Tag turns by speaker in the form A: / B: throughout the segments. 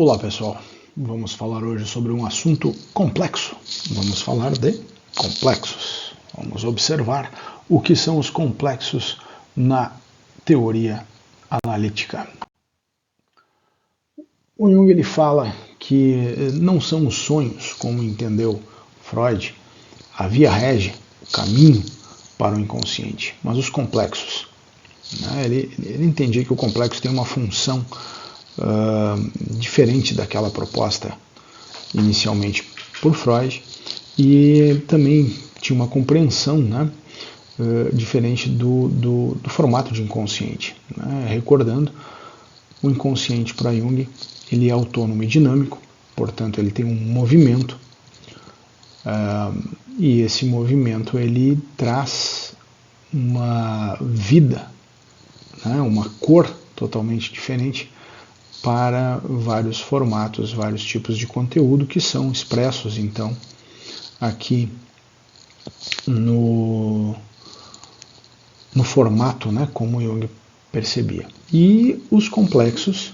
A: Olá pessoal, vamos falar hoje sobre um assunto complexo. Vamos falar de complexos. Vamos observar o que são os complexos na teoria analítica. O Jung ele fala que não são os sonhos, como entendeu Freud, a via régia, o caminho para o inconsciente, mas os complexos. Ele entendia que o complexo tem uma função diferente daquela proposta inicialmente por Freud, e também tinha uma compreensão diferente do formato de inconsciente. Recordando, o inconsciente para Jung ele é autônomo e dinâmico, portanto ele tem um movimento, e esse movimento ele traz uma vida, uma cor totalmente diferente para vários formatos, vários tipos de conteúdo que são expressos então aqui no formato, como Jung percebia. E os complexos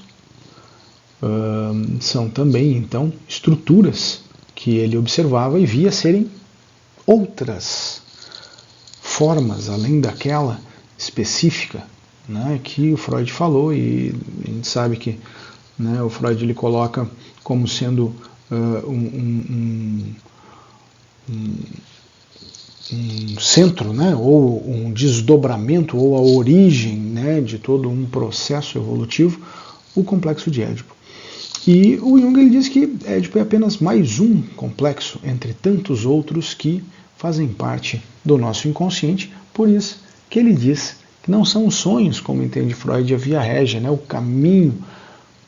A: são também então estruturas que ele observava e via serem outras formas além daquela específica que o Freud falou, e a gente sabe que o Freud ele coloca como sendo um centro, ou um desdobramento, ou a origem de todo um processo evolutivo, o complexo de Édipo. E o Jung ele diz que Édipo é apenas mais um complexo entre tantos outros que fazem parte do nosso inconsciente, por isso que ele diz que não são os sonhos, como entende Freud, a via régia, o caminho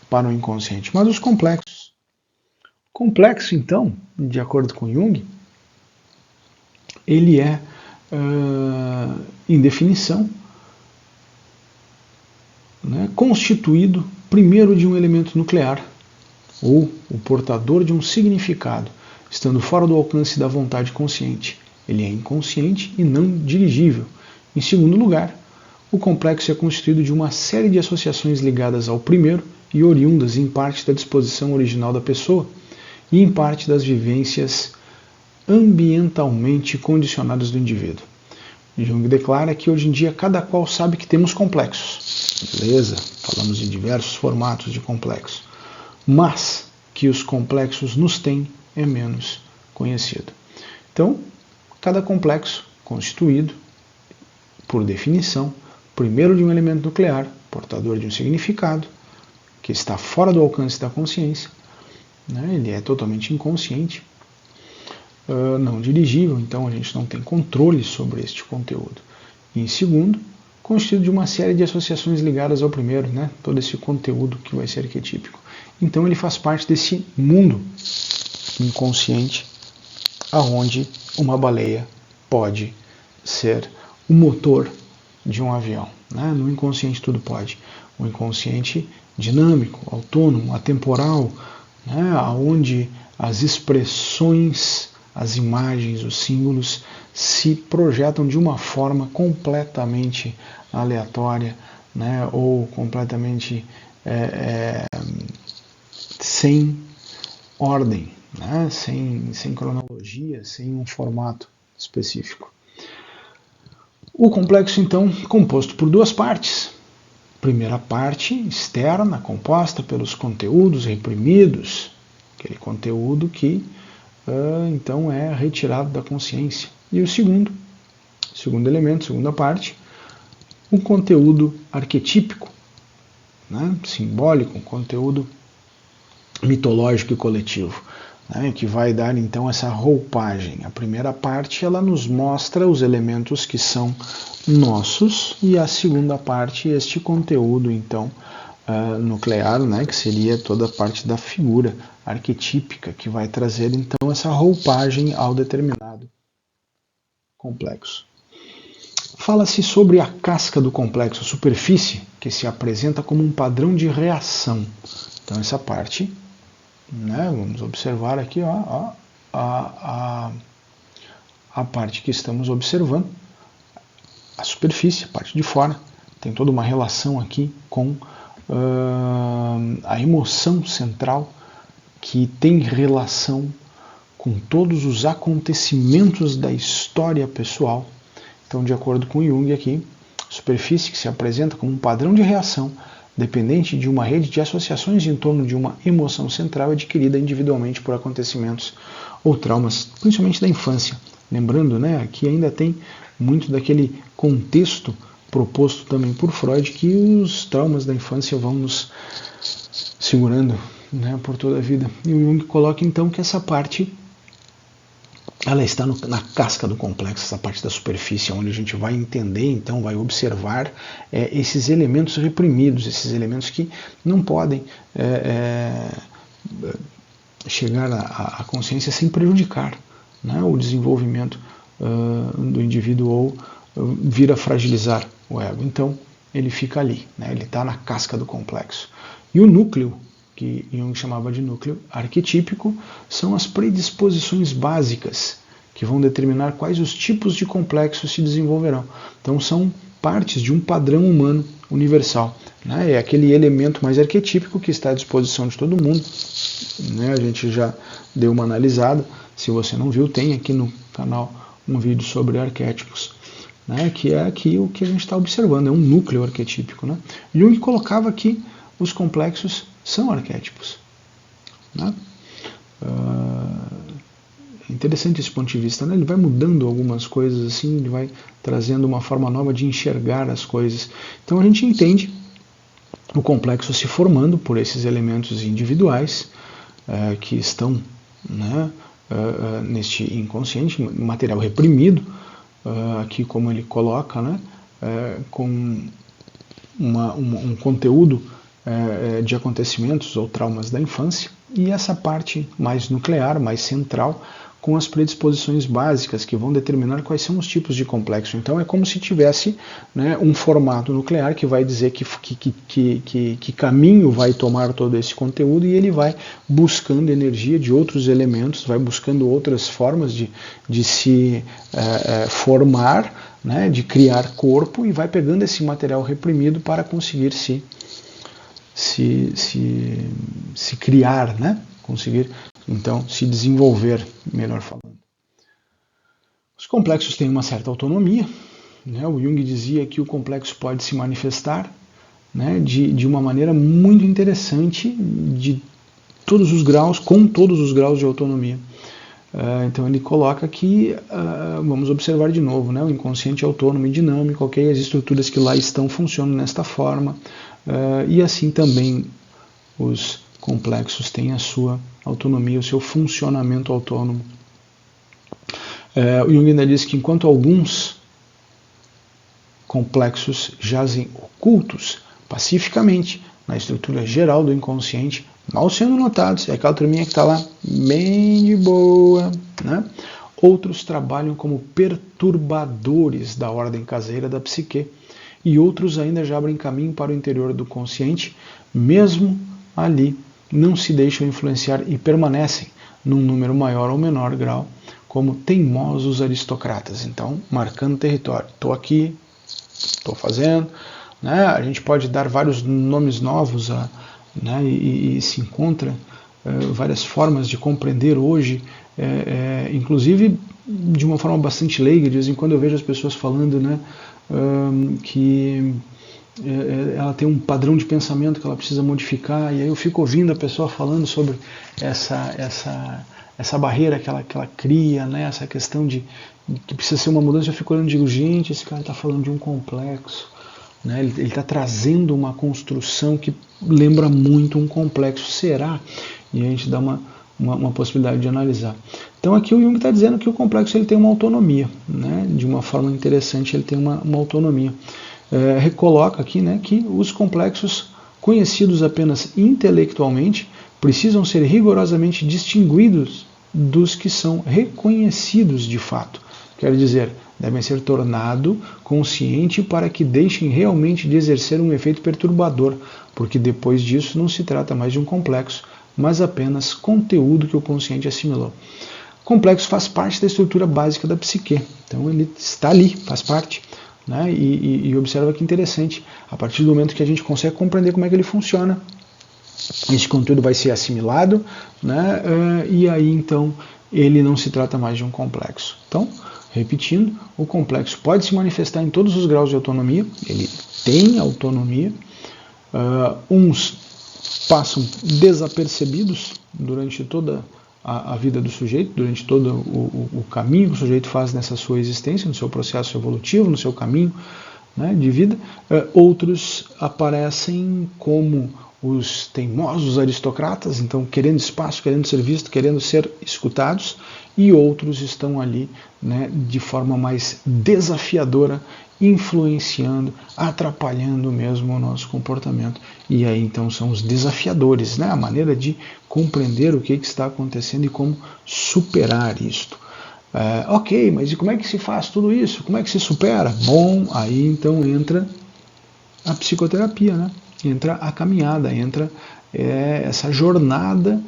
A: para o inconsciente, mas os complexos. Complexo, então, de acordo com Jung, ele é, em definição, constituído primeiro de um elemento nuclear, ou o portador de um significado, estando fora do alcance da vontade consciente. Ele é inconsciente e não dirigível. Em segundo lugar, o complexo é constituído de uma série de associações ligadas ao primeiro e oriundas em parte da disposição original da pessoa e em parte das vivências ambientalmente condicionadas do indivíduo. Jung declara que hoje em dia cada qual sabe que temos complexos. Beleza? Falamos em diversos formatos de complexo. Mas que os complexos nos têm é menos conhecido. Então, cada complexo constituído, por definição, primeiro de um elemento nuclear, portador de um significado, que está fora do alcance da consciência, ele é totalmente inconsciente, não dirigível, então a gente não tem controle sobre este conteúdo. E em segundo, constituído de uma série de associações ligadas ao primeiro, todo esse conteúdo que vai ser arquetípico. Então ele faz parte desse mundo inconsciente, aonde uma baleia pode ser o motor de um avião. No inconsciente tudo pode. O inconsciente dinâmico, autônomo, atemporal, onde as expressões, as imagens, os símbolos se projetam de uma forma completamente aleatória, ou completamente sem ordem, sem cronologia, sem um formato específico. O complexo, então, é composto por duas partes. Primeira parte externa, composta pelos conteúdos reprimidos, aquele conteúdo que, então, é retirado da consciência. E o segundo elemento, segunda parte, o conteúdo arquetípico, simbólico, um conteúdo mitológico e coletivo, que vai dar então essa roupagem. A primeira parte ela nos mostra os elementos que são nossos, e a segunda parte este conteúdo então nuclear, que seria toda a parte da figura arquetípica, que vai trazer então essa roupagem ao determinado complexo. Fala-se sobre a casca do complexo, a superfície, que se apresenta como um padrão de reação. Então essa parte, vamos observar aqui a parte que estamos observando, a superfície, a parte de fora, tem toda uma relação aqui com a emoção central que tem relação com todos os acontecimentos da história pessoal. Então, de acordo com Jung aqui, a superfície que se apresenta como um padrão de reação dependente de uma rede de associações em torno de uma emoção central adquirida individualmente por acontecimentos ou traumas, principalmente da infância. Lembrando, né, aqui ainda tem muito daquele contexto proposto também por Freud, que os traumas da infância vão nos segurando, né, por toda a vida. E o Jung coloca então que essa parte ela está na casca do complexo, essa parte da superfície, onde a gente vai entender, então vai observar esses elementos reprimidos, esses elementos que não podem chegar à consciência sem prejudicar, né, o desenvolvimento do indivíduo ou vir a fragilizar o ego. Então ele fica ali, né, ele está na casca do complexo. E o núcleo, que Jung chamava de núcleo arquetípico, são as predisposições básicas que vão determinar quais os tipos de complexos se desenvolverão. Então são partes de um padrão humano universal, né? É aquele elemento mais arquetípico que está à disposição de todo mundo, né? A gente já deu uma analisada, se você não viu, tem aqui no canal um vídeo sobre arquétipos, né? Que é aqui o que a gente está observando, é um núcleo arquetípico, né? Jung colocava que os complexos são arquétipos, né? É interessante esse ponto de vista, né? Ele vai mudando algumas coisas assim, ele vai trazendo uma forma nova de enxergar as coisas. Então a gente entende o complexo se formando por esses elementos individuais que estão, né, neste inconsciente, material reprimido, aqui como ele coloca, né, com um conteúdo de acontecimentos ou traumas da infância, e essa parte mais nuclear, mais central, com as predisposições básicas que vão determinar quais são os tipos de complexo. Então é como se tivesse, né, um formato nuclear que vai dizer que caminho vai tomar todo esse conteúdo, e ele vai buscando energia de outros elementos, vai buscando outras formas de se formar, né, de criar corpo, e vai pegando esse material reprimido para conseguir se criar, né? Conseguir, então, se desenvolver, melhor falando. Os complexos têm uma certa autonomia, né? O Jung dizia que o complexo pode se manifestar, né, de uma maneira muito interessante, de todos os graus, com todos os graus de autonomia. Então ele coloca que, vamos observar de novo, né, o inconsciente autônomo e dinâmico, ok? As estruturas que lá estão funcionam nesta forma, e assim também os complexos têm a sua autonomia, o seu funcionamento autônomo. O Jung ainda diz que enquanto alguns complexos jazem ocultos pacificamente na estrutura geral do inconsciente, mal sendo notados, é aquela turminha que está lá bem de boa, né? Outros trabalham como perturbadores da ordem caseira da psique, e outros ainda já abrem caminho para o interior do consciente, mesmo ali não se deixam influenciar e permanecem, num número maior ou menor grau, como teimosos aristocratas. Então, marcando território. Estou aqui, estou fazendo, né? A gente pode dar vários nomes novos, né? E se encontra várias formas de compreender hoje, inclusive de uma forma bastante leiga. De vez em quando eu vejo as pessoas falando, né, que ela tem um padrão de pensamento que ela precisa modificar, e aí eu fico ouvindo a pessoa falando sobre essa barreira que ela cria, né, essa questão de que precisa ser uma mudança. Eu fico olhando e digo, gente, esse cara está falando de um complexo, né, ele está trazendo uma construção que lembra muito um complexo. Será? E a gente dá uma possibilidade de analisar. Então aqui o Jung está dizendo que o complexo ele tem uma autonomia, né, de uma forma interessante, ele tem uma autonomia. Recoloca aqui, né, que os complexos conhecidos apenas intelectualmente precisam ser rigorosamente distinguidos dos que são reconhecidos de fato. Quer dizer, devem ser tornados conscientes para que deixem realmente de exercer um efeito perturbador, porque depois disso não se trata mais de um complexo, mas apenas conteúdo que o consciente assimilou. O complexo faz parte da estrutura básica da psique, então ele está ali, faz parte. né? E observa que interessante, a partir do momento que a gente consegue compreender como é que ele funciona, esse conteúdo vai ser assimilado, né? E aí então ele não se trata mais de um complexo. Então, repetindo, o complexo pode se manifestar em todos os graus de autonomia, ele tem autonomia, uns passam desapercebidos durante toda a vida do sujeito, durante todo o caminho que o sujeito faz nessa sua existência, no seu processo evolutivo, no seu caminho, né, de vida. Outros aparecem como os teimosos aristocratas, então querendo espaço, querendo ser visto, querendo ser escutados, e outros estão ali, né, de forma mais desafiadora, influenciando, atrapalhando mesmo o nosso comportamento. E aí então são os desafiadores, né, a maneira de compreender o que está acontecendo e como superar isto. Ok, mas e como é que se faz tudo isso? Como é que se supera? Bom, aí então entra a psicoterapia, né? Entra a caminhada, entra essa jornada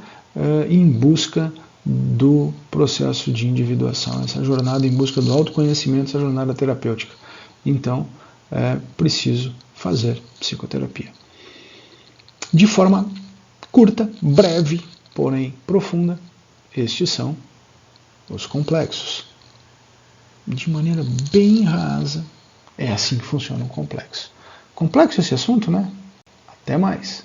A: em busca do processo de individuação, essa jornada em busca do autoconhecimento, essa jornada terapêutica. Então, é preciso fazer psicoterapia. De forma curta, breve, porém profunda, estes são os complexos. De maneira bem rasa, é assim que funciona um complexo. Complexo esse assunto, né? Até mais.